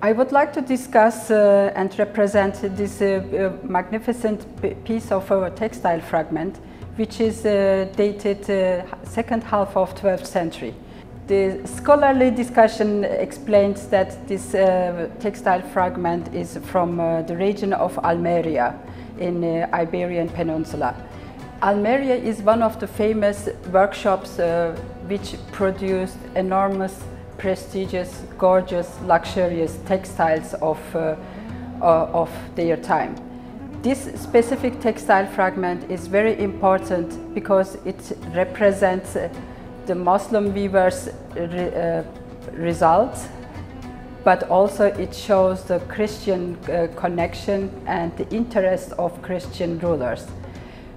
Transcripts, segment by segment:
I would like to discuss and represent this magnificent piece of our textile fragment, which is dated second half of 12th century. The scholarly discussion explains that this textile fragment is from the region of Almeria in Iberian Peninsula. Almeria is one of the famous workshops which produced enormous, prestigious, gorgeous, luxurious textiles of their time. This specific textile fragment is very important because it represents the Muslim weavers' results, but also it shows the Christian connection and the interest of Christian rulers.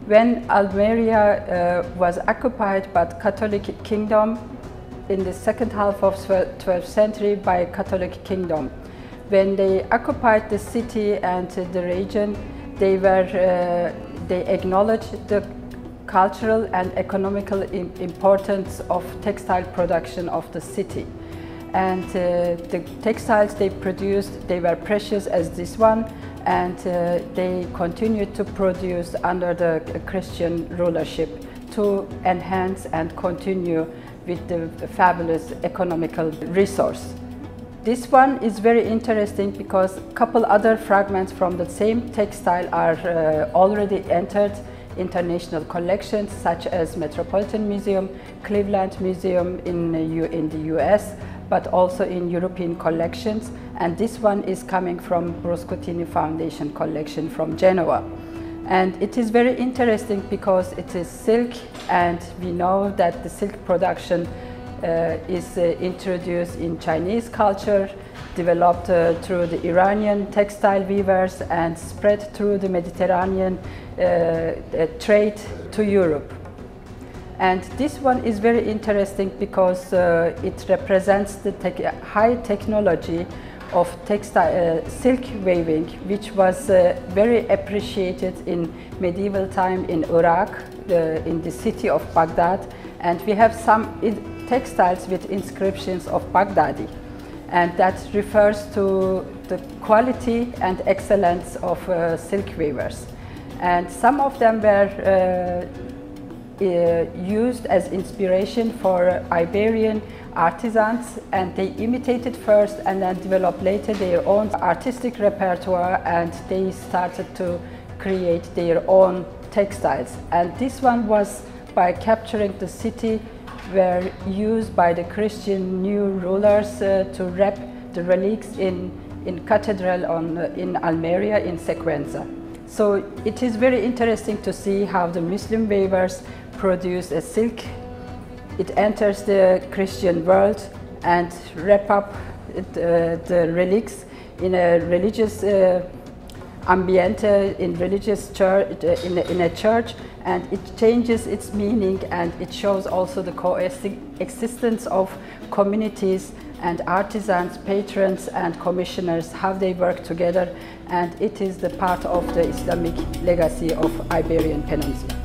When Almeria was occupied by the Catholic Kingdom in the second half of 12th century by Catholic Kingdom, when they occupied the city and the region, they acknowledged the cultural and economical importance of textile production of the city. And the textiles they produced, they were precious as this one, and they continued to produce under the Christian rulership to enhance and continue with the fabulous economical resource. This one is very interesting because a couple other fragments from the same textile are already entered international collections, such as Metropolitan Museum, Cleveland Museum in the US, but also in European collections. And this one is coming from Bruscotini Foundation collection from Genoa. And it is very interesting because it is silk, and we know that the silk production is introduced in Chinese culture, developed through the Iranian textile weavers, and spread through the Mediterranean trade to Europe. And this one is very interesting because it represents the high technology of textile silk weaving, which was very appreciated in medieval time in Iraq, in the city of Baghdad. And we have some textiles with inscriptions of Baghdadi, and that refers to the quality and excellence of silk weavers. And some of them were used as inspiration for Iberian artisans, and they imitated first and then developed later their own artistic repertoire, and they started to create their own textiles. And this one was by capturing the city, were used by the Christian new rulers to wrap the relics in cathedral in Almeria in Sequenza. So it is very interesting to see how the Muslim weavers produce a silk. It enters the Christian world and wrap up the relics in a religious ambiente, in religious church, in a church, and it changes its meaning, and it shows also the coexistence of communities and artisans, patrons and commissioners, how they work together, and it is the part of the Islamic legacy of Iberian Peninsula.